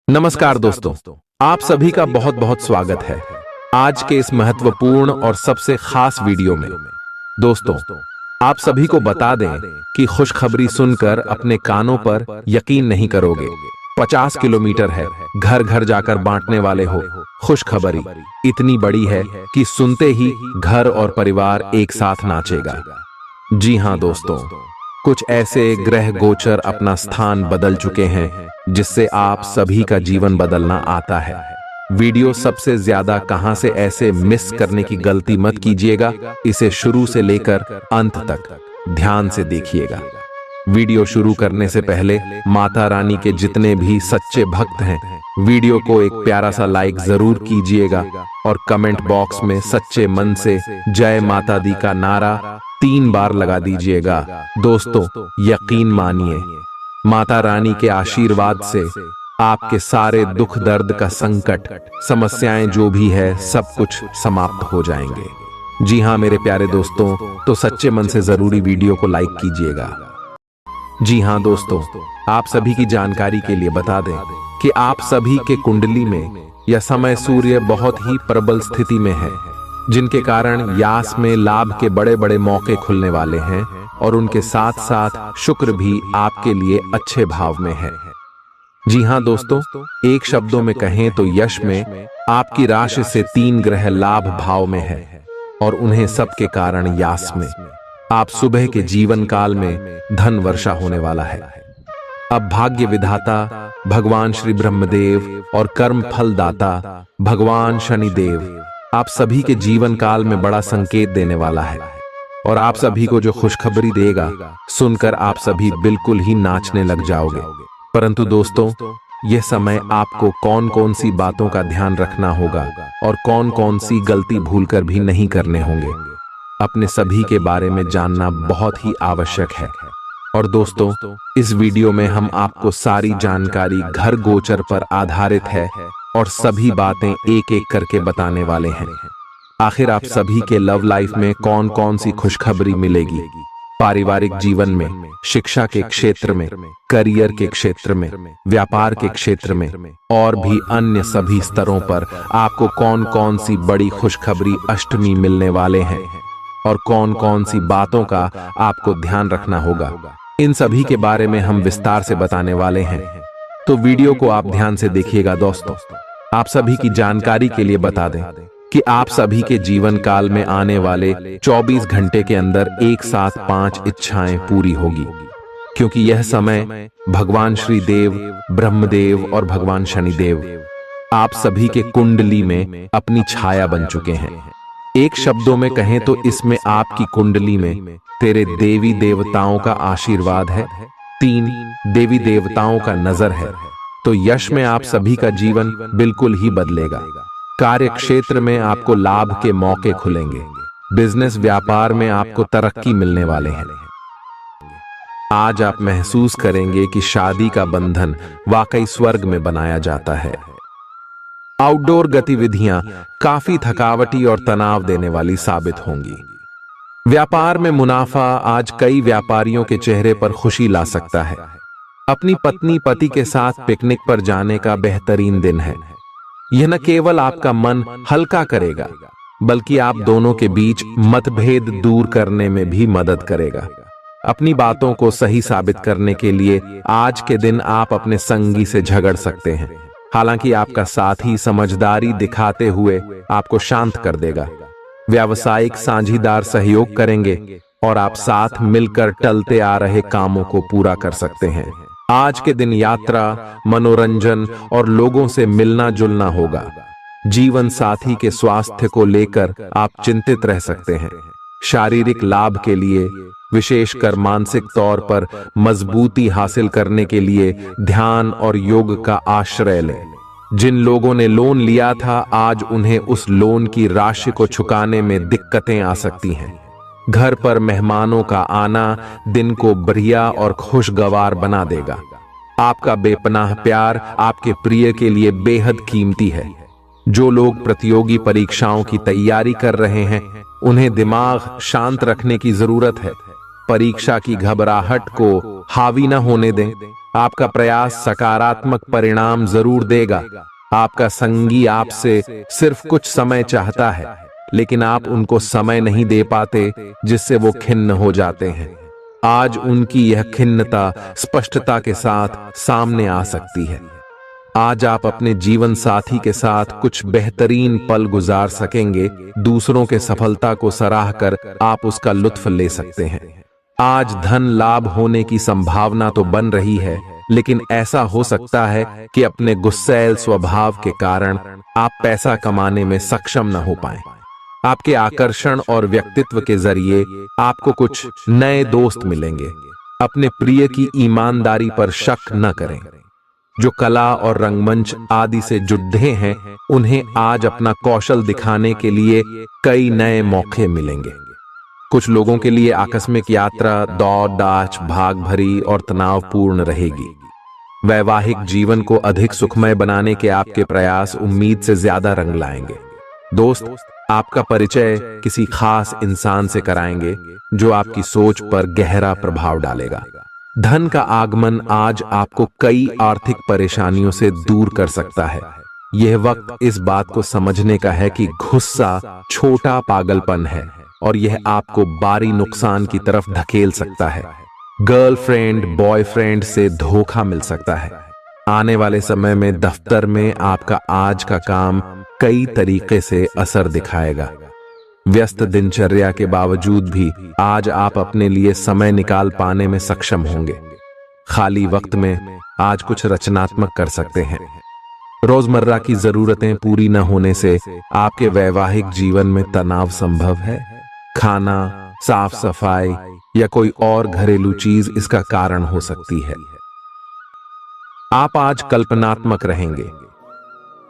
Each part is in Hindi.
नमस्कार दोस्तों, आप सभी का बहुत बहुत स्वागत है आज के इस महत्वपूर्ण और सबसे खास वीडियो में। दोस्तों, आप सभी को बता दें कि खुशखबरी सुनकर अपने कानों पर यकीन नहीं करोगे। 50 किलोमीटर है, घर घर जाकर बांटने वाले हो। खुशखबरी इतनी बड़ी है कि सुनते ही घर और परिवार एक साथ नाचेगा। जी हां दोस्तों, कुछ ऐसे ग्रह गोचर अपना स्थान बदल चुके हैं जिससे आप सभी का जीवन बदलना आता है। वीडियो सबसे ज्यादा कहां से ऐसे मिस करने की गलती मत कीजिएगा। इसे शुरू से लेकर अंत तक ध्यान से देखिएगा। वीडियो शुरू करने से पहले माता रानी के जितने भी सच्चे भक्त हैं, वीडियो को एक प्यारा सा लाइक जरूर कीजिएगा और कमेंट बॉक्स में सच्चे मन से जय माता दी का नारा 3 बार लगा दीजिएगा। दोस्तों, यकीन मानिए, माता रानी के आशीर्वाद से आपके सारे दुख दर्द का संकट, समस्याएं जो भी है, सब कुछ समाप्त हो जाएंगे। जी हां मेरे प्यारे दोस्तों, तो सच्चे मन से जरूरी वीडियो को लाइक कीजिएगा। जी हां दोस्तों, आप सभी की जानकारी के लिए बता दें कि आप सभी के कुंडली में यह समय सूर्य बहुत ही प्रबल स्थिति में है, जिनके कारण यास में लाभ के बड़े बड़े मौके खुलने वाले हैं और उनके साथ साथ शुक्र भी आपके लिए अच्छे भाव में है। जी हां दोस्तों, एक शब्दों में कहें तो यश में आपकी राशि से 3 ग्रह लाभ भाव में है और उन्हें सबके कारण यास में आप सुबह के जीवन काल में धन वर्षा होने वाला है। अब भाग्य विधाता भगवान श्री ब्रह्मदेव और कर्म फल दाता भगवान शनिदेव आप सभी के जीवन काल में बड़ा संकेत देने वाला है और आप सभी को जो खुशखबरी देगा सुनकर आप सभी बिल्कुल ही नाचने लग जाओगे। परंतु दोस्तों, यह समय आपको कौन कौन सी बातों का ध्यान रखना होगा और कौन कौन सी गलती भूलकर भी नहीं करने होंगे, अपने सभी के बारे में जानना बहुत ही आवश्यक है। और दोस्तों, इस वीडियो में हम आपको सारी जानकारी घर गोचर पर आधारित है और सभी बातें एक एक करके बताने वाले हैं। आखिर आप सभी के लव लाइफ में कौन कौन सी खुशखबरी मिलेगी, पारिवारिक जीवन में, शिक्षा के क्षेत्र में, करियर के क्षेत्र में, व्यापार के क्षेत्र में और भी अन्य सभी स्तरों पर आपको कौन कौन सी बड़ी खुशखबरी अष्टमी मिलने वाले हैं और कौन कौन सी बातों का आपको ध्यान रखना होगा, इन सभी के बारे में हम विस्तार से बताने वाले हैं। तो वीडियो को आप ध्यान से देखिएगा। दोस्तों, आप सभी की जानकारी के लिए बता दें कि आप सभी के जीवन काल में आने वाले 24 घंटे के अंदर एक साथ 5 इच्छाएं पूरी होगी, क्योंकि यह समय भगवान श्री देव, ब्रह्मदेव और भगवान शनिदेव आप सभी के कुंडली में अपनी छाया बन चुके हैं। एक शब्दों में कहें तो इसमें आपकी कुंडली में तेरे देवी देवताओं का आशीर्वाद है, 3 देवी देवताओं का नजर है। तो यश में आप सभी का जीवन बिल्कुल ही बदलेगा। कार्य क्षेत्र में आपको लाभ के मौके खुलेंगे। बिजनेस व्यापार में आपको तरक्की मिलने वाले हैं। आज आप महसूस करेंगे कि शादी का बंधन वाकई स्वर्ग में बनाया जाता है। आउटडोर गतिविधियां काफी थकावटी और तनाव देने वाली साबित होंगी। व्यापार में मुनाफा आज कई व्यापारियों के चेहरे पर खुशी ला सकता है। अपनी पत्नी पति के साथ पिकनिक पर जाने का बेहतरीन दिन है। यह न केवल आपका मन हल्का करेगा, बल्कि आप दोनों के बीच मतभेद दूर करने में भी मदद करेगा। अपनी बातों को सही साबित करने के लिए आज के दिन आप अपने संगी से झगड़ सकते हैं। हालांकि आपका साथी समझदारी दिखाते हुए आपको शांत कर देगा। व्यावसायिक साझीदार सहयोग करेंगे और आप साथ मिलकर टलते आ रहे कामों को पूरा कर सकते हैं। आज के दिन यात्रा, मनोरंजन और लोगों से मिलना जुलना होगा। जीवन साथी के स्वास्थ्य को लेकर आप चिंतित रह सकते हैं। शारीरिक लाभ के लिए, विशेषकर मानसिक तौर पर मजबूती हासिल करने के लिए ध्यान और योग का आश्रय लें। जिन लोगों ने लोन लिया था, आज उन्हें उस लोन की राशि को चुकाने में दिक्कतें आ सकती हैं। घर पर मेहमानों का आना दिन को बढ़िया और खुशगवार बना देगा। आपका बेपनाह प्यार आपके प्रिय के लिए बेहद कीमती है। जो लोग प्रतियोगी परीक्षाओं की तैयारी कर रहे हैं, उन्हें दिमाग शांत रखने की जरूरत है। परीक्षा की घबराहट को हावी न होने दें। आपका प्रयास सकारात्मक परिणाम जरूर देगा। आपका संगी आपसे सिर्फ कुछ समय चाहता है, लेकिन आप उनको समय नहीं दे पाते, जिससे वो खिन्न हो जाते हैं। आज उनकी यह खिन्नता स्पष्टता के साथ सामने आ सकती है। आज आप अपने जीवन साथी के साथ कुछ बेहतरीन पल गुजार सकेंगे। दूसरों के सफलता को सराह कर आप उसका लुत्फ ले सकते हैं। आज धन लाभ होने की संभावना तो बन रही है, लेकिन ऐसा हो सकता है कि अपने गुस्सैल स्वभाव के कारण आप पैसा कमाने में सक्षम न हो पाएं। आपके आकर्षण और व्यक्तित्व के जरिए आपको कुछ नए दोस्त मिलेंगे। अपने प्रिय की ईमानदारी पर शक न करें। जो कला और रंगमंच आदि से जुड़े हैं, उन्हें आज अपना कौशल दिखाने के लिए कई नए मौके मिलेंगे। कुछ लोगों के लिए आकस्मिक यात्रा दौड़ दाच भाग भरी और तनावपूर्ण रहेगी। वैवाहिक जीवन को अधिक सुखमय बनाने के आपके प्रयास उम्मीद से ज्यादा रंग लाएंगे। दोस्त आपका परिचय किसी खास इंसान से कराएंगे, जो आपकी सोच पर गहरा प्रभाव डालेगा। धन का आगमन आज आपको कई आर्थिक परेशानियों से दूर कर सकता है। यह वक्त इस बात को समझने का है कि गुस्सा छोटा पागलपन है और यह आपको भारी नुकसान की तरफ धकेल सकता है। गर्लफ्रेंड बॉयफ्रेंड से धोखा मिल सकता है। आने वाले समय में दफ्तर में आपका आज का काम कई तरीके से असर दिखाएगा। व्यस्त दिनचर्या के बावजूद भी आज आप अपने लिए समय निकाल पाने में सक्षम होंगे। खाली वक्त में आज कुछ रचनात्मक कर सकते हैं। रोजमर्रा की जरूरतें पूरी न होने से आपके वैवाहिक जीवन में तनाव संभव है। खाना, साफ सफाई या कोई और घरेलू चीज इसका कारण हो सकती है। आप आज कल्पनात्मक रहेंगे।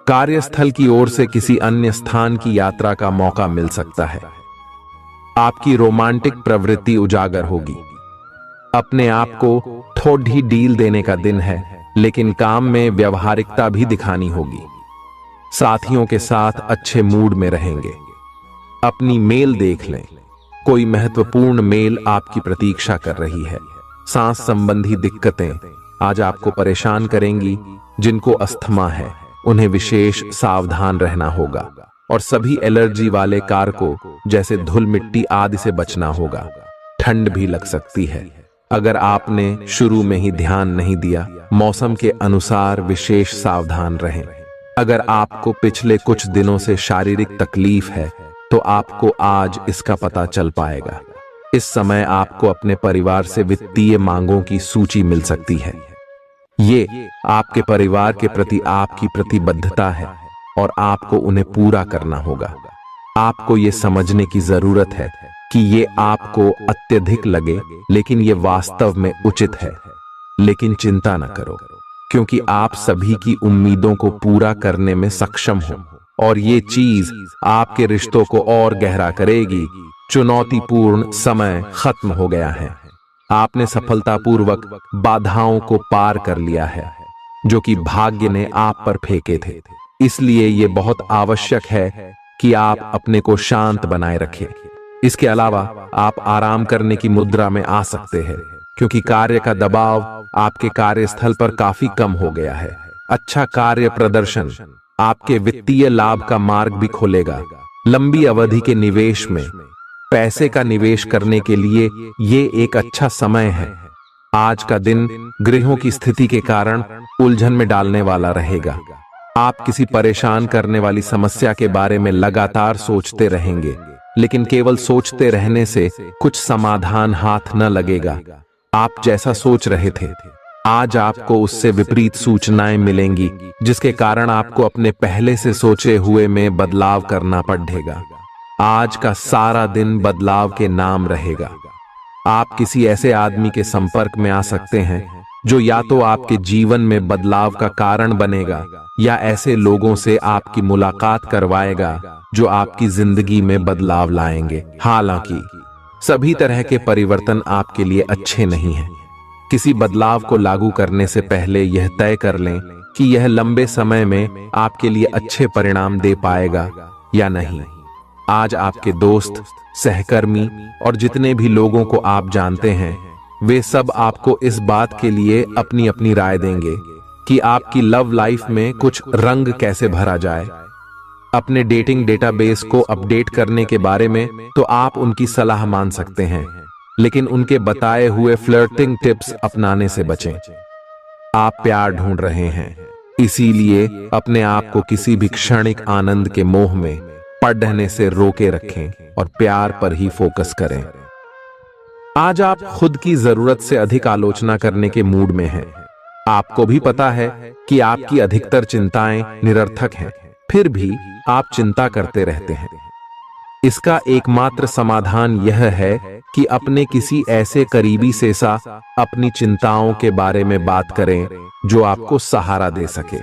कार्यस्थल की ओर से किसी अन्य स्थान की यात्रा का मौका मिल सकता है। आपकी रोमांटिक प्रवृत्ति उजागर होगी। अपने आप को थोड़ी डील देने का दिन है, लेकिन काम में व्यवहारिकता भी दिखानी होगी। साथियों के साथ अच्छे मूड में रहेंगे। अपनी मेल देख लें। कोई महत्वपूर्ण मेल आपकी प्रतीक्षा कर रही है। सांस संबंधी दिक्कतें आज आपको परेशान करेंगी। जिनको अस्थमा है, उन्हें विशेष सावधान रहना होगा और सभी एलर्जी वाले कारकों जैसे धूल मिट्टी आदि से बचना होगा। ठंड भी लग सकती है। अगर आपने शुरू में ही ध्यान नहीं दिया, मौसम के अनुसार विशेष सावधान रहें। अगर आपको पिछले कुछ दिनों से शारीरिक तकलीफ है, तो आपको आज इसका पता चल पाएगा। इस समय आपको अपने परिवार से वित्तीय मांगों की सूची मिल सकती है। ये आपके परिवार के प्रति आपकी प्रतिबद्धता है और आपको उन्हें पूरा करना होगा। आपको ये समझने की जरूरत है कि ये आपको अत्यधिक लगे, लेकिन ये वास्तव में उचित है। लेकिन चिंता न करो, क्योंकि आप सभी की उम्मीदों को पूरा करने में सक्षम हो और ये चीज आपके रिश्तों को और गहरा करेगी। चुनौतीपूर्ण समय खत्म हो गया है। आपने सफलतापूर्वक बाधाओं को पार कर लिया है, जो कि भाग्य ने आप पर फेंके थे। इसलिए ये बहुत आवश्यक है कि आप अपने को शांत बनाए रखें। इसके अलावा आप आराम करने की मुद्रा में आ सकते हैं, क्योंकि कार्य का दबाव आपके कार्यस्थल पर काफी कम हो गया है। अच्छा कार्य प्रदर्शन आपके वित्तीय लाभ का मार्ग भी खोलेगा। लंबी अवधि के निवेश में पैसे का निवेश करने के लिए ये एक अच्छा समय है। आज का दिन ग्रहों की स्थिति के कारण उलझन में डालने वाला रहेगा। आप किसी परेशान करने वाली समस्या के बारे में लगातार सोचते रहेंगे, लेकिन केवल सोचते रहने से कुछ समाधान हाथ न लगेगा। आप जैसा सोच रहे थे, आज आपको उससे विपरीत सूचनाएं मिलेंगी, जिसके कारण आपको अपने पहले से सोचे हुए में बदलाव करना पड़ेगा। आज का सारा दिन बदलाव के नाम रहेगा। आप किसी ऐसे आदमी के संपर्क में आ सकते हैं जो या तो आपके जीवन में बदलाव का कारण बनेगा, या ऐसे लोगों से आपकी मुलाकात करवाएगा जो आपकी जिंदगी में बदलाव लाएंगे। हालांकि सभी तरह के परिवर्तन आपके लिए अच्छे नहीं हैं। किसी बदलाव को लागू करने से पहले यह तय कर लें कि यह लंबे समय में आपके लिए अच्छे परिणाम दे पाएगा या नहीं। आज आपके दोस्त, सहकर्मी और जितने भी लोगों को आप जानते हैं, वे सब आपको इस बात के लिए अपनी अपनी राय देंगे कि आपकी लव लाइफ में कुछ रंग कैसे भरा जाए। अपने डेटिंग डेटाबेस को अपडेट करने के बारे में तो आप उनकी सलाह मान सकते हैं, लेकिन उनके बताए हुए फ्लर्टिंग टिप्स अपनाने से बचें। आप प्यार ढूंढ रहे हैं, इसीलिए अपने आप को किसी भी क्षणिक आनंद के मोह में पड़ने से रोके रखें और प्यार पर ही फोकस करें। आज आप खुद की जरूरत से अधिक आलोचना करने के मूड में हैं। आपको भी पता है कि आपकी अधिकतर चिंताएं निरर्थक हैं, फिर भी आप चिंता करते रहते हैं। इसका एकमात्र समाधान यह है कि अपने किसी ऐसे करीबी से अपनी चिंताओं के बारे में बात करें जो आपको सहारा दे सके।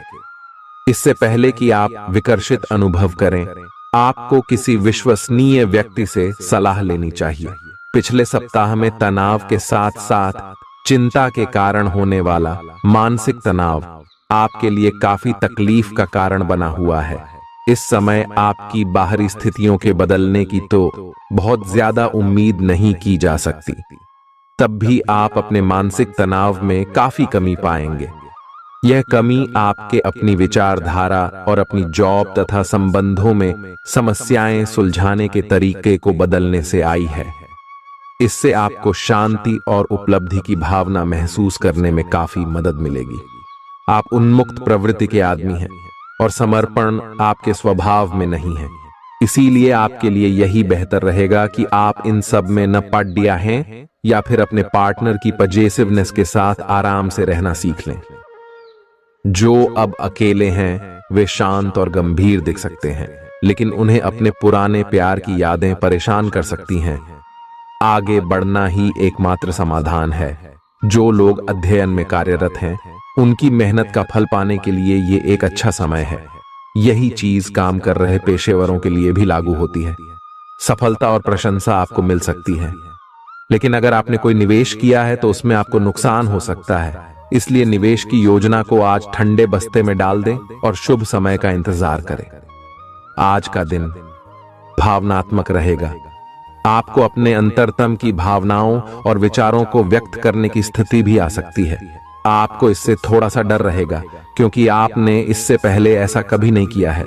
इससे पहले कि आप विकर्षित अनुभव करें, आपको किसी विश्वसनीय व्यक्ति से सलाह लेनी चाहिए। पिछले सप्ताह में तनाव के साथ साथ चिंता के कारण होने वाला मानसिक तनाव आपके लिए काफी तकलीफ का कारण बना हुआ है। इस समय आपकी बाहरी स्थितियों के बदलने की तो बहुत ज्यादा उम्मीद नहीं की जा सकती। तब भी आप अपने मानसिक तनाव में काफी कमी पाएंगे। यह कमी आपके अपनी विचारधारा और अपनी जॉब तथा संबंधों में समस्याएं सुलझाने के तरीके को बदलने से आई है। इससे आपको शांति और उपलब्धि की भावना महसूस करने में काफी मदद मिलेगी। आप उन्मुक्त प्रवृत्ति के आदमी हैं और समर्पण आपके स्वभाव में नहीं है। इसीलिए आपके लिए यही बेहतर रहेगा कि आप इन सब में न पड़ गया हैं या फिर अपने पार्टनर की पजेसिवनेस के साथ आराम से रहना सीख लें। जो अब अकेले हैं वे शांत और गंभीर दिख सकते हैं, लेकिन उन्हें अपने पुराने प्यार की यादें परेशान कर सकती हैं। आगे बढ़ना ही एकमात्र समाधान है। जो लोग अध्ययन में कार्यरत हैं, उनकी मेहनत का फल पाने के लिए ये एक अच्छा समय है। यही चीज काम कर रहे पेशेवरों के लिए भी लागू होती है। सफलता और प्रशंसा आपको मिल सकती है, लेकिन अगर आपने कोई निवेश किया है तो उसमें आपको नुकसान हो सकता है। इसलिए निवेश की योजना को आज ठंडे बस्ते में डाल दें और शुभ समय का इंतजार करें। आज का दिन भावनात्मक रहेगा। आपको अपने अंतरतम की भावनाओं और विचारों को व्यक्त करने की स्थिति भी आ सकती है। आपको इससे थोड़ा सा डर रहेगा क्योंकि आपने इससे पहले ऐसा कभी नहीं किया है,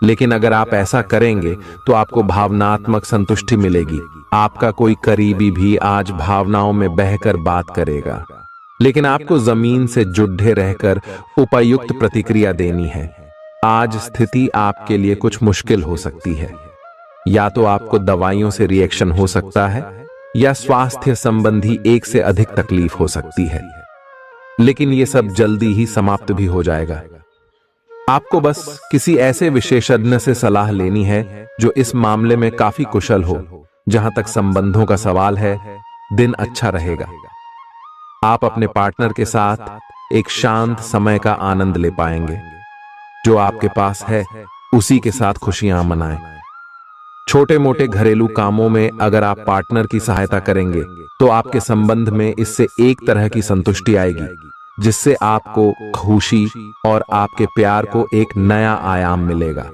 लेकिन अगर आप ऐसा करेंगे तो आपको भावनात्मक संतुष्टि मिलेगी। आपका कोई करीबी भी आज भावनाओं में बहकर बात करेगा, लेकिन आपको जमीन से जुड़े रहकर उपयुक्त प्रतिक्रिया देनी है। आज स्थिति आपके लिए कुछ मुश्किल हो सकती है। या तो आपको दवाइयों से रिएक्शन हो सकता है या स्वास्थ्य संबंधी एक से अधिक तकलीफ हो सकती है, लेकिन यह सब जल्दी ही समाप्त भी हो जाएगा। आपको बस किसी ऐसे विशेषज्ञ से सलाह लेनी है जो इस मामले में काफी कुशल हो। जहां तक संबंधों का सवाल है, दिन अच्छा रहेगा। आप अपने पार्टनर के साथ एक शांत समय का आनंद ले पाएंगे। जो आपके पास है उसी के साथ खुशियां मनाएं। छोटे मोटे घरेलू कामों में अगर आप पार्टनर की सहायता करेंगे तो आपके संबंध में इससे एक तरह की संतुष्टि आएगी, जिससे आपको खुशी और आपके प्यार को एक नया आयाम मिलेगा।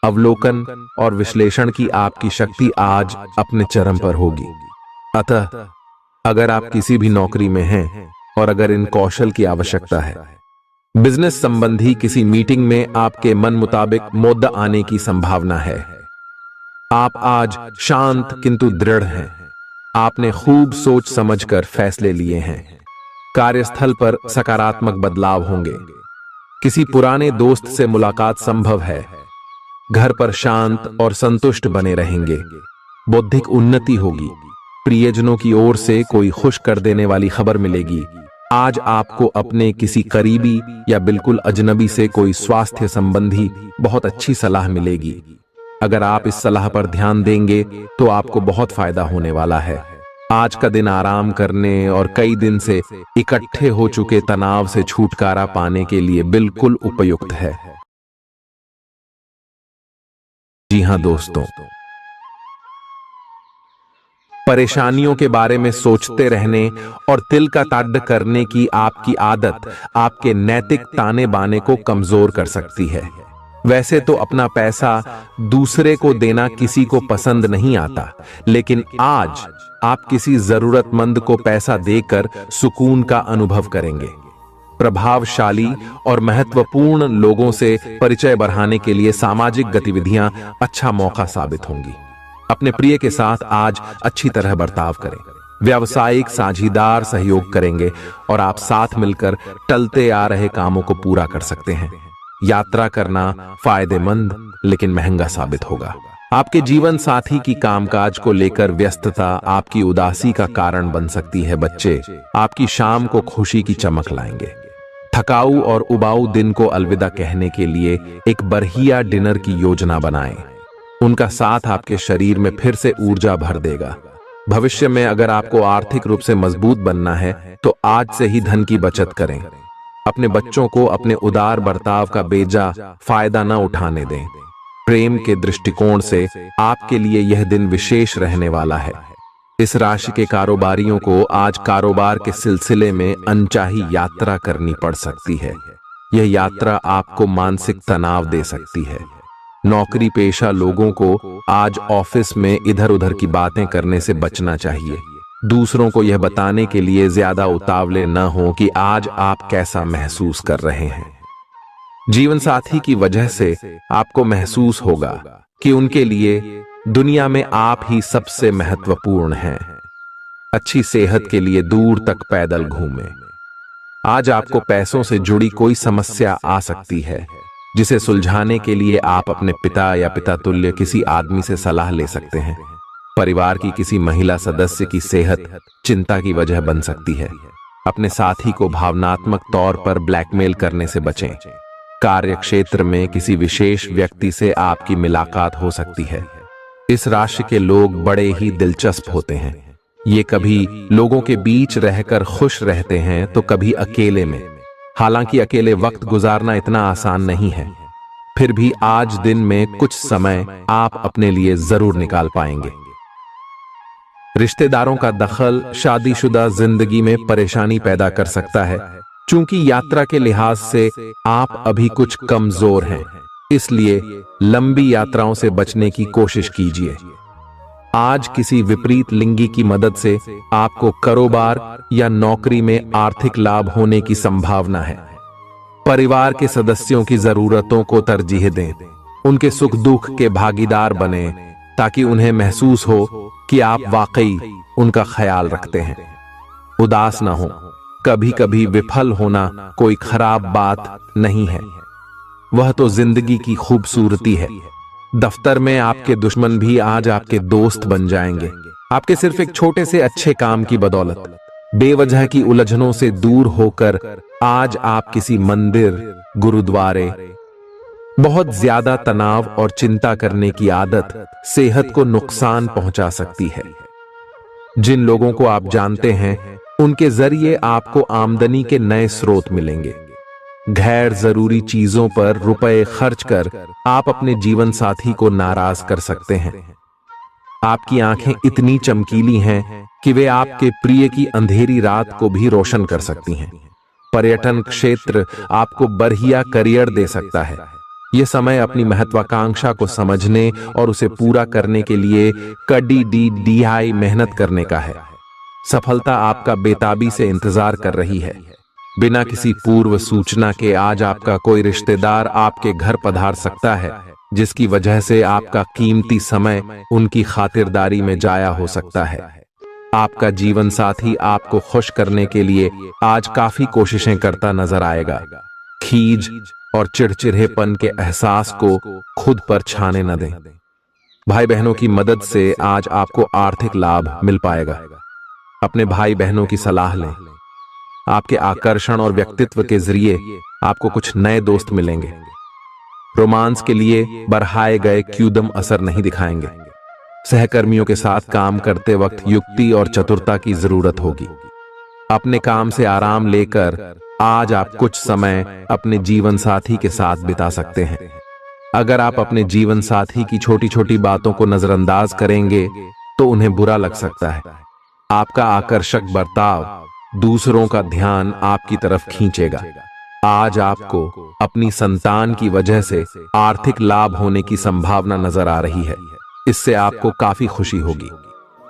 अवलोकन और विश्लेषण की आपकी शक्ति आज अपने चरम पर होगी। अतः अगर आप किसी भी नौकरी में हैं और अगर इन कौशल की आवश्यकता है, बिजनेस संबंधी किसी मीटिंग में आपके मन मुताबिक मुद्दा आने की संभावना है। आप आज शांत किंतु दृढ़ हैं। आपने खूब सोच समझकर फैसले लिए हैं। कार्यस्थल पर सकारात्मक बदलाव होंगे। किसी पुराने दोस्त से मुलाकात संभव है। घर पर शांत और संतुष्ट बने रहेंगे। बौद्धिक उन्नति होगी। प्रियजनों की ओर से कोई खुश कर देने वाली खबर मिलेगी। आज आपको अपने किसी करीबी या बिल्कुल अजनबी से कोई स्वास्थ्य संबंधी बहुत अच्छी सलाह मिलेगी। अगर आप इस सलाह पर ध्यान देंगे तो आपको बहुत फायदा होने वाला है। आज का दिन आराम करने और कई दिन से इकट्ठे हो चुके तनाव से छुटकारा पाने के लिए बिल्कुल उपयुक्त है। जी हां दोस्तों, परेशानियों के बारे में सोचते रहने और तिल का ताड़ करने की आपकी आदत आपके नैतिक ताने बाने को कमजोर कर सकती है। वैसे तो अपना पैसा दूसरे को देना किसी को पसंद नहीं आता, लेकिन आज आप किसी जरूरतमंद को पैसा देकर सुकून का अनुभव करेंगे। प्रभावशाली और महत्वपूर्ण लोगों से परिचय बढ़ाने के लिए सामाजिक गतिविधियां अच्छा मौका साबित होंगी। अपने प्रिय के साथ आज अच्छी तरह बर्ताव करें। व्यावसायिक साझीदार सहयोग करेंगे और आप साथ मिलकर टलते आ रहे कामों को पूरा कर सकते हैं। यात्रा करना फायदेमंद लेकिन महंगा साबित होगा। आपके जीवन साथी की कामकाज को लेकर व्यस्तता आपकी उदासी का कारण बन सकती है। बच्चे आपकी शाम को खुशी की चमक लाएंगे। थकाऊ और उबाऊ दिन को अलविदा कहने के लिए एक बढ़िया डिनर की योजना बनाएं। उनका साथ आपके शरीर में फिर से ऊर्जा भर देगा। भविष्य में अगर आपको आर्थिक रूप से मजबूत बनना है तो आज से ही धन की बचत करें। अपने बच्चों को अपने उदार बर्ताव का बेजा फायदा न उठाने दें। प्रेम के दृष्टिकोण से आपके लिए यह दिन विशेष रहने वाला है। इस राशि के कारोबारियों को आज कारोबार के सिलसिले में अनचाही यात्रा करनी पड़ सकती है। यह यात्रा आपको मानसिक तनाव दे सकती है। नौकरी पेशा लोगों को आज ऑफिस में इधर उधर की बातें करने से बचना चाहिए। दूसरों को यह बताने के लिए ज्यादा उतावले न हो कि आज आप कैसा महसूस कर रहे हैं। जीवन साथी की वजह से आपको महसूस होगा कि उनके लिए दुनिया में आप ही सबसे महत्वपूर्ण हैं। अच्छी सेहत के लिए दूर तक पैदल घूमें। आज आपको पैसों से जुड़ी कोई समस्या आ सकती है, जिसे सुलझाने के लिए आप अपने पिता या पिता तुल्य किसी आदमी से सलाह ले सकते हैं। परिवार की किसी महिला सदस्य की सेहत चिंता की वजह बन सकती है। अपने साथी को भावनात्मक तौर पर ब्लैकमेल करने से बचें। कार्य क्षेत्र में किसी विशेष व्यक्ति से आपकी मुलाकात हो सकती है। इस राशि के लोग बड़े ही दिलचस्प होते हैं। ये कभी लोगों के बीच रहकर खुश रहते हैं तो कभी अकेले में। हालांकि अकेले वक्त गुजारना इतना आसान नहीं है, फिर भी आज दिन में कुछ समय आप अपने लिए जरूर निकाल पाएंगे। रिश्तेदारों का दखल शादीशुदा जिंदगी में परेशानी पैदा कर सकता है। चूंकि यात्रा के लिहाज से आप अभी कुछ कमजोर हैं, इसलिए लंबी यात्राओं से बचने की कोशिश कीजिए। आज किसी विपरीत लिंगी की मदद से आपको कारोबार या नौकरी में आर्थिक लाभ होने की संभावना है। परिवार के सदस्यों की जरूरतों को तरजीह दें। उनके सुख दुख के भागीदार बने ताकि उन्हें महसूस हो कि आप वाकई उनका ख्याल रखते हैं। उदास ना हो। कभी कभी विफल होना कोई खराब बात नहीं है, वह तो जिंदगी की खूबसूरती है। दफ्तर में आपके दुश्मन भी आज आपके दोस्त बन जाएंगे, आपके सिर्फ एक छोटे से अच्छे काम की बदौलत। बेवजह की उलझनों से दूर होकर आज आप किसी मंदिर, गुरुद्वारे। बहुत ज्यादा तनाव और चिंता करने की आदत सेहत को नुकसान पहुंचा सकती है। जिन लोगों को आप जानते हैं उनके जरिए आपको आमदनी के नए स्रोत मिलेंगे। गैर जरूरी चीजों पर रुपए खर्च कर आप अपने जीवन साथी को नाराज कर सकते हैं। आपकी आंखें इतनी चमकीली हैं कि वे आपके प्रिय की अंधेरी रात को भी रोशन कर सकती हैं। पर्यटन क्षेत्र आपको बढ़िया करियर दे सकता है। यह समय अपनी महत्वाकांक्षा को समझने और उसे पूरा करने के लिए कड़ी मेहनत करने का है। सफलता आपका बेताबी से इंतजार कर रही है। बिना किसी पूर्व सूचना के आज आपका कोई रिश्तेदार आपके घर पधार सकता है, जिसकी वजह से आपका कीमती समय उनकी खातिरदारी में जाया हो सकता है। आपका जीवन साथी आपको खुश करने के लिए आज काफी कोशिशें करता नजर आएगा। खीज और चिड़चिड़ेपन के एहसास को खुद पर छाने न दें। भाई बहनों की मदद से आज आपको आर्थिक लाभ मिल पाएगा। अपने भाई बहनों की सलाह लें। आपके आकर्षण और व्यक्तित्व के जरिए आपको कुछ नए दोस्त मिलेंगे। रोमांस के लिए बढ़ाए गए क्यूदम असर नहीं दिखाएंगे। सहकर्मियों के साथ काम करते वक्त युक्ति और चतुरता की जरूरत होगी। अपने काम से आराम लेकर आज आप कुछ समय अपने जीवन साथी के साथ बिता सकते हैं। अगर आप अपने जीवन साथी की छोटी छोटी बातों को नजरअंदाज करेंगे तो उन्हें बुरा लग सकता है। आपका आकर्षक बर्ताव दूसरों का ध्यान आपकी तरफ खींचेगा। आज आपको अपनी संतान की वजह से आर्थिक लाभ होने की संभावना नजर आ रही है। इससे आपको काफी खुशी होगी।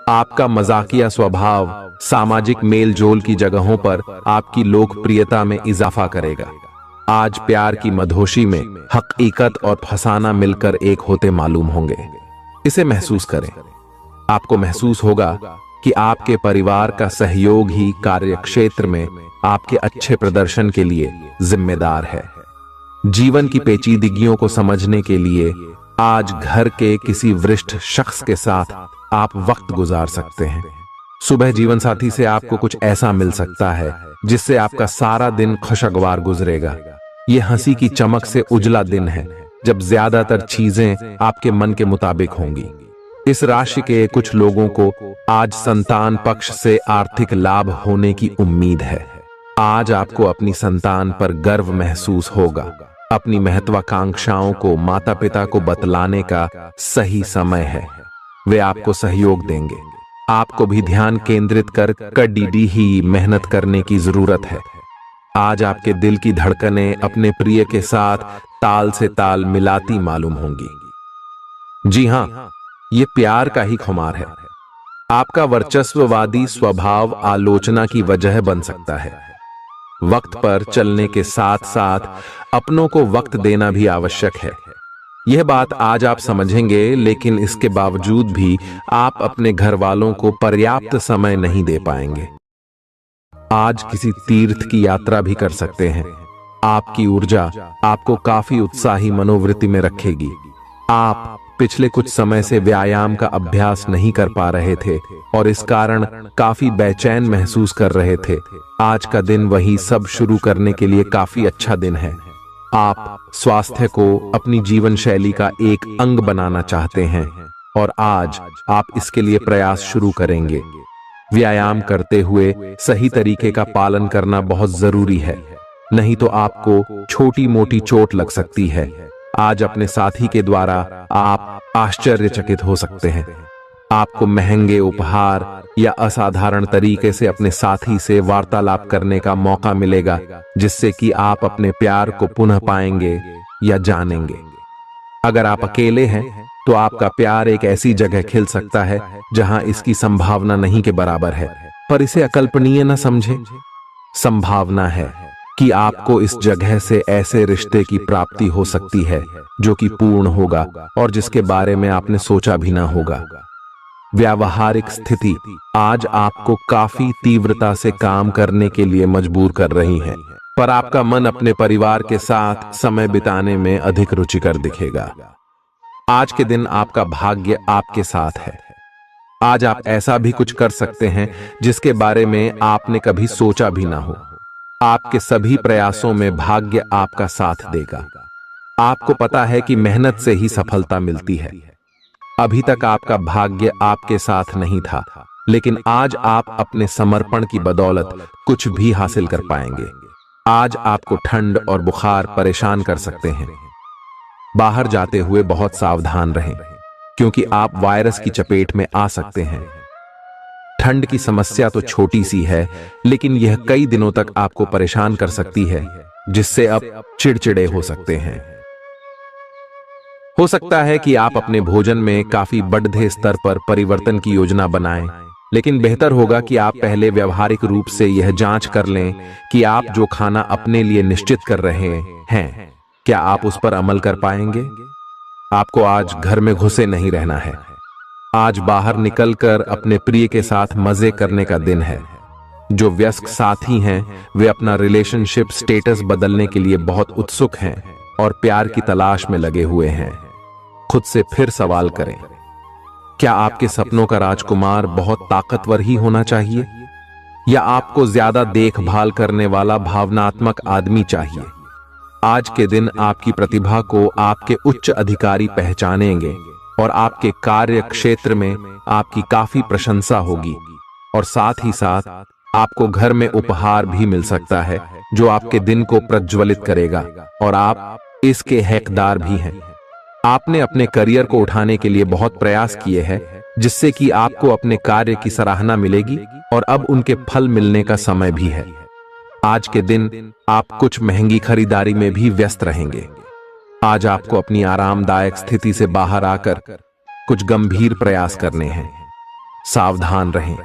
आपका मजाकिया स्वभाव सामाजिक मेल जोल की जगहों पर आपकी लोकप्रियता में इजाफा करेगा। आज प्यार की मधोशी में हकीकत और फसाना मिलकर एक होते मालूम होंगे। इसे महसूस करें। आपको महसूस होगा कि आपके परिवार का सहयोग ही कार्यक्षेत्र में आपके अच्छे प्रदर्शन के लिए जिम्मेदार है। जीवन की पेचीदगियों को समझने के लिए आज घर के किसी वरिष्ठ शख्स के साथ आप वक्त गुजार सकते हैं। सुबह जीवन साथी से आपको कुछ ऐसा मिल सकता है जिससे आपका सारा दिन खुशगवार गुजरेगा। यह हंसी की चमक से उजला दिन है जब ज्यादातर चीजें आपके मन के मुताबिक होंगी। इस राशि के कुछ लोगों को आज संतान पक्ष से आर्थिक लाभ होने की उम्मीद है। आज आपको अपनी संतान पर गर्व महसूस होगा। अपनी महत्वाकांक्षाओं को माता पिता को बतलाने का सही समय है। वे आपको सहयोग देंगे। आपको भी ध्यान केंद्रित कर कड़ी ही मेहनत करने की जरूरत है। आज आपके दिल की धड़कनें अपने प्रिय के साथ ताल से ताल मिलाती मालूम होंगी। जी हां, ये प्यार का ही खुमार है। आपका वर्चस्ववादी स्वभाव आलोचना की वजह बन सकता है। वक्त पर चलने के साथ साथ अपनों को वक्त देना भी आवश्यक है। यह बात आज आप समझेंगे, लेकिन इसके बावजूद भी आप अपने घर वालों को पर्याप्त समय नहीं दे पाएंगे। आज किसी तीर्थ की यात्रा भी कर सकते हैं। आपकी ऊर्जा आपको काफी उत्साही मनोवृत्ति में रखेगी। आप पिछले कुछ समय से व्यायाम का अभ्यास नहीं कर पा रहे थे और इस कारण काफी बेचैन महसूस कर रहे थे। आज का दिन वही सब शुरू करने के लिए काफी अच्छा दिन है। आप स्वास्थ्य को अपनी जीवन शैली का एक अंग बनाना चाहते हैं और आज आप इसके लिए प्रयास शुरू करेंगे। व्यायाम करते हुए सही तरीके का पालन करना बहुत जरूरी है, नहीं तो आपको छोटी मोटी चोट लग सकती है। आज अपने साथी के द्वारा आप आश्चर्यचकित हो सकते हैं। आपको महंगे उपहार या असाधारण तरीके से अपने साथी से वार्तालाप करने का मौका मिलेगा, जिससे कि आप अपने प्यार को पुनः पाएंगे या जानेंगे। अगर आप अकेले हैं तो आपका प्यार एक ऐसी जगह खिल सकता है जहां इसकी संभावना नहीं के बराबर है, पर इसे अकल्पनीय न समझें। संभावना है कि आपको इस जगह से ऐसे रिश्ते की प्राप्ति हो सकती है जो कि पूर्ण होगा और जिसके बारे में आपने सोचा भी ना होगा। व्यावहारिक स्थिति आज आपको काफी तीव्रता से काम करने के लिए मजबूर कर रही है, पर आपका मन अपने परिवार के साथ समय बिताने में अधिक रुचिकर दिखेगा। आज के दिन आपका भाग्य आपके साथ है। आज आप ऐसा भी कुछ कर सकते हैं जिसके बारे में आपने कभी सोचा भी ना हो। आपके सभी प्रयासों में भाग्य आपका साथ देगा। आपको पता है कि मेहनत से ही सफलता मिलती है। अभी तक आपका भाग्य आपके साथ नहीं था, लेकिन आज आप अपने समर्पण की बदौलत कुछ भी हासिल कर पाएंगे। आज आपको ठंड और बुखार परेशान कर सकते हैं। बाहर जाते हुए बहुत सावधान रहें, क्योंकि आप वायरस की चपेट में आ सकते हैं। ठंड की समस्या तो छोटी सी है, लेकिन यह कई दिनों तक आपको परेशान कर सकती है, जिससे अब चिड़चिड़े हो सकते हैं। हो सकता है कि आप अपने भोजन में काफी बढ़ते स्तर पर परिवर्तन की योजना बनाएं, लेकिन बेहतर होगा कि आप पहले व्यावहारिक रूप से यह जांच कर लें कि आप जो खाना अपने लिए निश्चित कर रहे हैं, क्या आप उस पर अमल कर पाएंगे। आपको आज घर में घुसे नहीं रहना है। आज बाहर निकलकर अपने प्रिय के साथ मजे करने का दिन है। जो व्यस्क साथी हैं, वे अपना रिलेशनशिप स्टेटस बदलने के लिए बहुत उत्सुक हैं और प्यार की तलाश में लगे हुए हैं। खुद से फिर सवाल करें, क्या आपके सपनों का राजकुमार बहुत ताकतवर ही होना चाहिए, या आपको ज्यादा देखभाल करने वाला भावनात्मक आदमी चाहिए। आज के दिन आपकी प्रतिभा को आपके उच्च अधिकारी पहचानेंगे और आपके कार्य क्षेत्र में आपकी काफी प्रशंसा होगी, और साथ ही साथ आपको घर में उपहार भी मिल सकता है जो आपके दिन को प्रज्वलित करेगा, और आप इसके हकदार भी हैं। आपने अपने करियर को उठाने के लिए बहुत प्रयास किए हैं, जिससे कि आपको अपने कार्य की सराहना मिलेगी और अब उनके फल मिलने का समय भी है। आज के दिन आप कुछ महंगी खरीदारी में भी व्यस्त रहेंगे। आज आपको अपनी आरामदायक स्थिति से बाहर आकर कुछ गंभीर प्रयास करने हैं। सावधान रहें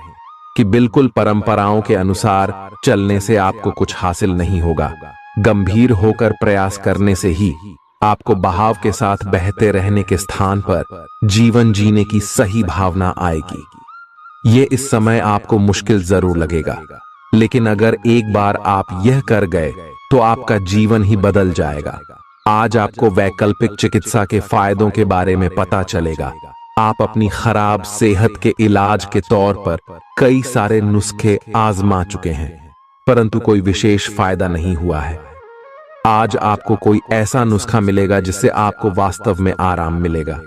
कि बिल्कुल परंपराओं के अनुसार चलने से आपको कुछ हासिल नहीं होगा। गंभीर होकर प्रयास करने से ही आपको बहाव के साथ बहते रहने के स्थान पर जीवन जीने की सही भावना आएगी। ये इस समय आपको मुश्किल जरूर लगेगा, लेकिन अगर एक बार आप यह कर गए तो आपका जीवन ही बदल जाएगा। आज आपको वैकल्पिक चिकित्सा के फायदों के बारे में पता चलेगा। आप अपनी खराब सेहत के इलाज के तौर पर कई सारे नुस्खे आजमा चुके हैं, परंतु कोई विशेष फायदा नहीं हुआ है। आज आपको कोई ऐसा नुस्खा मिलेगा जिससे आपको वास्तव में आराम मिलेगा।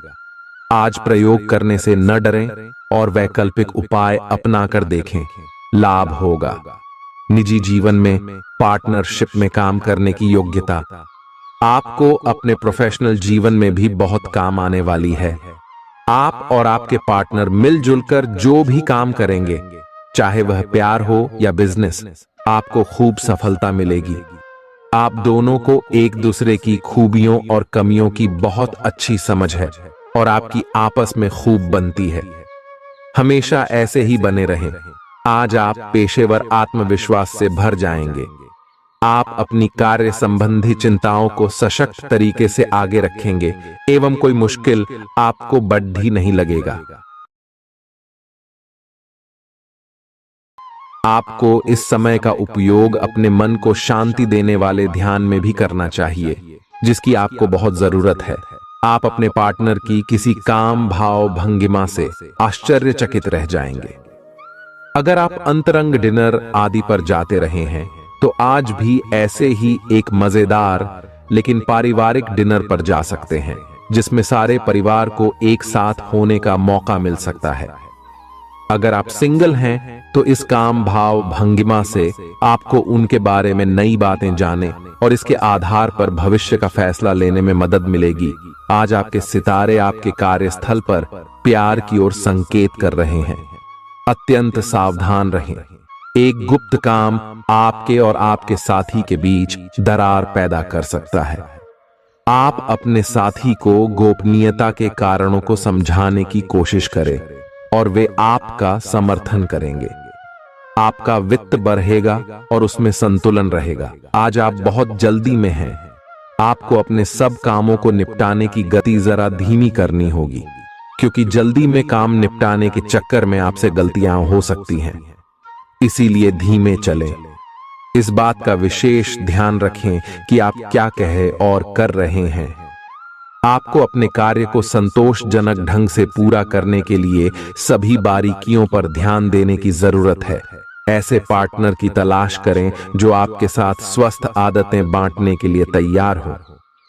आज प्रयोग करने से न डरें और वैकल्पिक उपाय अपनाकर देखें, लाभ होगा। निजी जीवन में पार्टनरशिप में काम करने की योग्यता आपको अपने प्रोफेशनल जीवन में भी बहुत काम आने वाली है। आप और आपके पार्टनर मिलजुल कर जो भी काम करेंगे, चाहे वह प्यार हो या बिजनेस, आपको खूब सफलता मिलेगी। आप दोनों को एक दूसरे की खूबियों और कमियों की बहुत अच्छी समझ है और आपकी आपस में खूब बनती है। हमेशा ऐसे ही बने रहें। आज आप पेशेवर आत्मविश्वास से भर जाएंगे। आप अपनी कार्य संबंधी चिंताओं को सशक्त तरीके से आगे रखेंगे एवं कोई मुश्किल आपको बढ़ी नहीं लगेगा। आपको इस समय का उपयोग अपने मन को शांति देने वाले ध्यान में भी करना चाहिए, जिसकी आपको बहुत जरूरत है। आप अपने पार्टनर की किसी काम भाव भंगिमा से आश्चर्यचकित रह जाएंगे। अगर आप अंतरंग डिनर आदि पर जाते रहे हैं तो आज भी ऐसे ही एक मजेदार लेकिन पारिवारिक डिनर पर जा सकते हैं, जिसमें सारे परिवार को एक साथ होने का मौका मिल सकता है। अगर आप सिंगल हैं तो इस काम भाव भंगिमा से आपको उनके बारे में नई बातें जाने और इसके आधार पर भविष्य का फैसला लेने में मदद मिलेगी। आज आपके सितारे आपके कार्यस्थल पर प्यार की ओर संकेत कर रहे हैं। अत्यंत सावधान रहें। एक गुप्त काम आपके और आपके साथी के बीच दरार पैदा कर सकता है। आप अपने साथी को गोपनीयता के कारणों को समझाने की कोशिश करें और वे आपका समर्थन करेंगे। आपका वित्त बढ़ेगा और उसमें संतुलन रहेगा। आज आप बहुत जल्दी में हैं। आपको अपने सब कामों को निपटाने की गति जरा धीमी करनी होगी, क्योंकि जल्दी में काम निपटाने के चक्कर में आपसे गलतियां हो सकती हैं। इसीलिए धीमे चलें। इस बात का विशेष ध्यान रखें कि आप क्या कहे और कर रहे हैं। आपको अपने कार्य को संतोषजनक ढंग से पूरा करने के लिए सभी बारीकियों पर ध्यान देने की जरूरत है। ऐसे पार्टनर की तलाश करें जो आपके साथ स्वस्थ आदतें बांटने के लिए तैयार हो।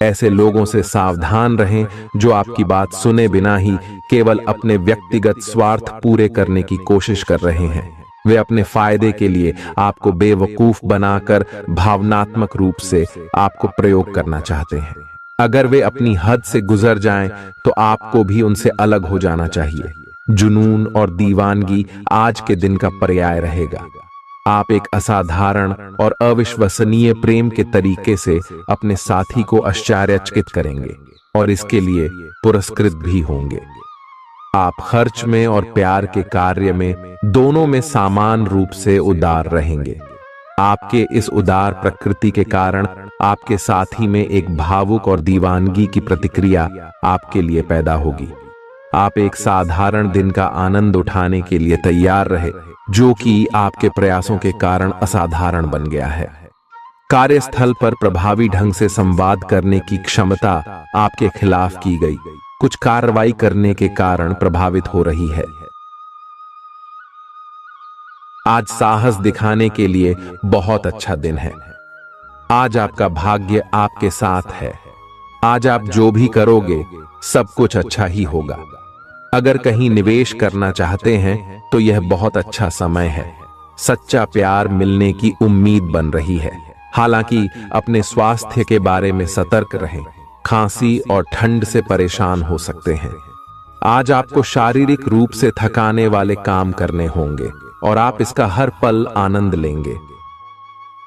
ऐसे लोगों से सावधान रहें जो आपकी बात सुने बिना ही केवल अपने व्यक्तिगत स्वार्थ पूरे करने की कोशिश कर रहे हैं। वे अपने फायदे के लिए आपको बेवकूफ बनाकर भावनात्मक रूप से आपको प्रयोग करना चाहते हैं। अगर वे अपनी हद से गुजर जाएं, तो आपको भी उनसे अलग हो जाना चाहिए। जुनून और दीवानगी आज के दिन का पर्याय रहेगा। आप एक असाधारण और अविश्वसनीय प्रेम के तरीके से अपने साथी को आश्चर्यचकित करेंगे और इसके लिए पुरस्कृत भी होंगे। आप खर्च में और प्यार के कार्य में दोनों में समान रूप से उदार रहेंगे। आपके इस उदार प्रकृति के कारण आपके साथी में एक भावुक और दीवानगी की प्रतिक्रिया आपके लिए पैदा होगी। आप एक साधारण दिन का आनंद उठाने के लिए तैयार रहे, जो कि आपके प्रयासों के कारण असाधारण बन गया है। कार्यस्थल पर प्रभावी ढंग से संवाद करने की क्षमता आपके खिलाफ की गई कुछ कार्रवाई करने के कारण प्रभावित हो रही है। आज साहस दिखाने के लिए बहुत अच्छा दिन है। आज आपका भाग्य आपके साथ है। आज आप जो भी करोगे सब कुछ अच्छा ही होगा। अगर कहीं निवेश करना चाहते हैं तो यह बहुत अच्छा समय है। सच्चा प्यार मिलने की उम्मीद बन रही है। हालांकि अपने स्वास्थ्य के बारे में सतर्क रहें। खांसी और ठंड से परेशान हो सकते हैं। आज आपको शारीरिक रूप से थकाने वाले काम करने होंगे और आप इसका हर पल आनंद लेंगे।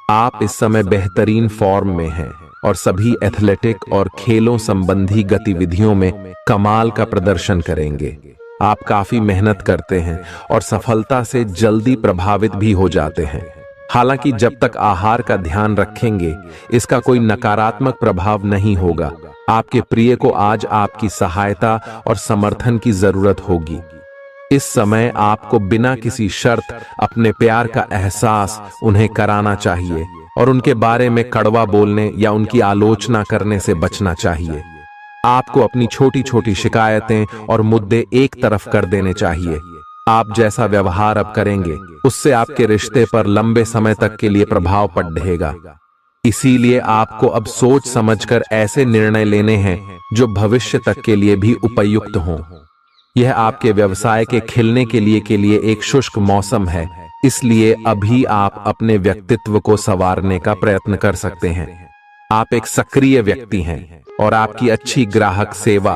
आप इस समय बेहतरीन फॉर्म में हैं और सभी एथलेटिक और खेलों संबंधी गतिविधियों में कमाल का प्रदर्शन करेंगे। आप काफी मेहनत करते हैं और सफलता से जल्दी प्रभावित भी हो जाते हैं। हालांकि जब तक आहार का ध्यान रखेंगे, इसका कोई नकारात्मक प्रभाव नहीं होगा। आपके प्रिय को आज आपकी सहायता और समर्थन की जरूरत होगी। इस समय आपको बिना किसी शर्त अपने प्यार का एहसास उन्हें कराना चाहिए और उनके बारे में कड़वा बोलने या उनकी आलोचना करने से बचना चाहिए। आपको अपनी छोटी छोटी शिकायतें और मुद्दे एक तरफ कर देने चाहिए। आप जैसा व्यवहार अब करेंगे, उससे आपके रिश्ते पर लंबे समय तक के लिए प्रभाव पड़ेगा। इसीलिए आपको अब सोच समझकर ऐसे निर्णय लेने हैं जो भविष्य तक के लिए भी उपयुक्त हों। यह आपके व्यवसाय के खिलने के लिए एक शुष्क मौसम है, इसलिए अभी आप अपने व्यक्तित्व को संवारने का प्रयत्न कर सकते हैं। आप एक सक्रिय व्यक्ति हैं और आपकी अच्छी ग्राहक सेवा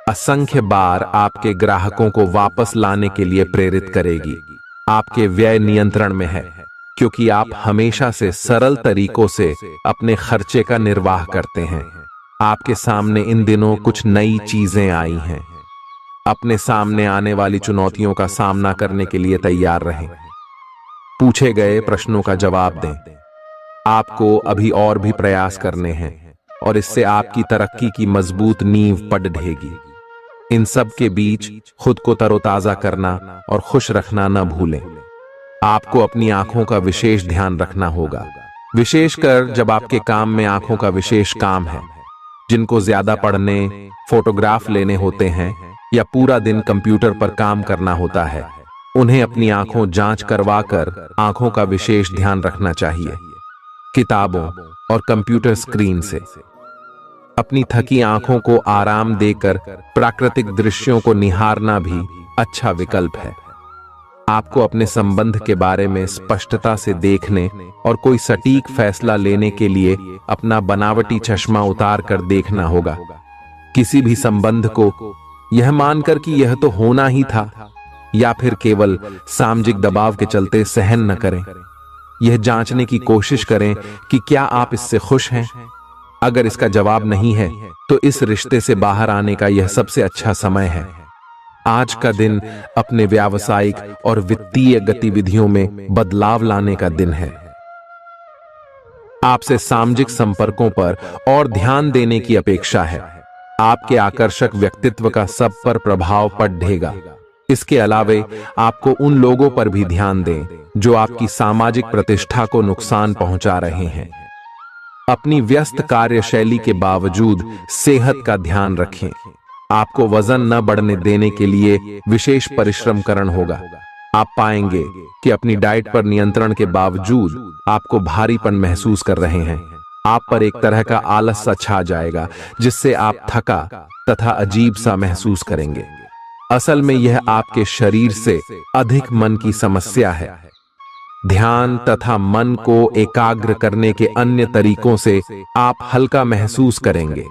असंख्य बार आपके ग्राहकों को वापस लाने के लिए प्रेरित करेगी। आपके व्यय नियंत्रण में है, क्योंकि आप हमेशा से सरल तरीकों से अपने खर्चे का निर्वाह करते हैं। आपके सामने इन दिनों कुछ नई चीजें आई हैं। अपने सामने आने वाली चुनौतियों का सामना करने के लिए तैयार रहें। पूछे गए प्रश्नों का जवाब दें। आपको अभी और भी प्रयास करने हैं और इससे आपकी तरक्की की मजबूत नींव पड़ेगी। इन सब के बीच खुद को तरोताजा करना और खुश रखना न भूलें। आपको अपनी आंखों का विशेष ध्यान रखना होगा, विशेषकर जब आपके काम में आंखों का विशेष काम है। जिनको ज्यादा पढ़ने, फोटोग्राफ लेने होते हैं या पूरा दिन कंप्यूटर पर काम करना होता है, उन्हें अपनी आंखों जांच करवाकर आंखों का विशेष ध्यान रखना चाहिए। किताबों और कंप्यूटर स्क्रीन से अपनी थकी आंखों को आराम देकर प्राकृतिक दृश्यों को निहारना भी अच्छा विकल्प है। आपको अपने संबंध के बारे में स्पष्टता से देखने और कोई सटीक फैसला लेने के लिए अपना बनावटी चश्मा उतार कर देखना होगा। किसी भी संबंध को यह मानकर कि यह तो होना ही था या फिर केवल सामाजिक दबाव के चलते सहन न करें। यह जांचने की कोशिश करें कि क्या आप इससे खुश हैं। अगर इसका जवाब नहीं है, तो इस रिश्ते से बाहर आने का यह सबसे अच्छा समय है। आज का दिन अपने व्यावसायिक और वित्तीय गतिविधियों में बदलाव लाने का दिन है। आपसे सामाजिक संपर्कों पर और ध्यान देने की अपेक्षा है। आपके आकर्षक व्यक्तित्व का सब पर प्रभाव पड़ेगा। इसके अलावे आपको उन लोगों पर भी ध्यान दें जो आपकी सामाजिक प्रतिष्ठा को नुकसान पहुंचा रहे हैं। अपनी व्यस्त कार्यशैली के बावजूद सेहत का ध्यान रखें। आपको वजन न बढ़ने देने के लिए विशेष परिश्रम करना होगा। आप पाएंगे कि अपनी डाइट पर नियंत्रण के बावजूद आपको भारीपन महसूस कर रहे हैं। आप पर एक तरह का आलस सा छा जाएगा, जिससे आप थका तथा अजीब सा महसूस करेंगे। असल में यह आपके शरीर से अधिक मन की समस्या है। ध्यान तथा मन को एकाग्र करने के अन्य तरीकों से आप हल्का महसूस करेंगे।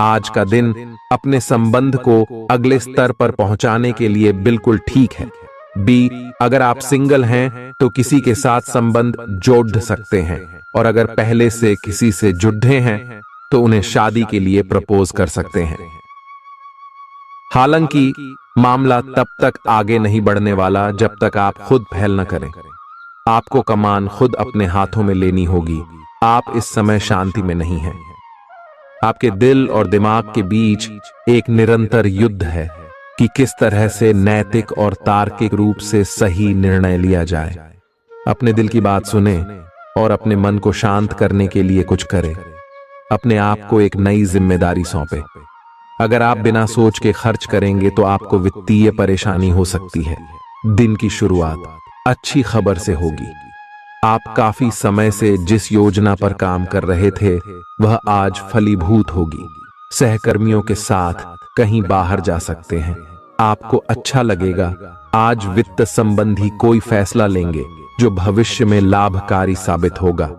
आज का दिन अपने संबंध को अगले स्तर पर पहुंचाने के लिए बिल्कुल ठीक है। अगर आप सिंगल हैं तो किसी के साथ संबंध जोड़ सकते हैं, और अगर पहले से किसी से जुड़े हैं तो उन्हें शादी के लिए प्रपोज कर सकते हैं। हालांकि मामला तब तक आगे नहीं बढ़ने वाला जब तक आप खुद पहल न करें। आपको कमान खुद अपने हाथों में लेनी होगी। आप इस समय शांति में नहीं हैं। आपके दिल और दिमाग के बीच एक निरंतर युद्ध है कि किस तरह से नैतिक और तार्किक रूप से सही निर्णय लिया जाए। अपने दिल की बात सुने और अपने मन को शांत करने के लिए कुछ करें। अपने आप को एक नई जिम्मेदारी सौंपे। अगर आप बिना सोच के खर्च करेंगे तो आपको वित्तीय परेशानी हो सकती है। दिन की शुरुआत अच्छी खबर से होगी। आप काफी समय से जिस योजना पर काम कर रहे थे वह आज फलीभूत होगी। सहकर्मियों के साथ कहीं बाहर जा सकते हैं। आपको अच्छा लगेगा। आज वित्त संबंधी कोई फैसला लेंगे जो भविष्य में लाभकारी साबित होगा।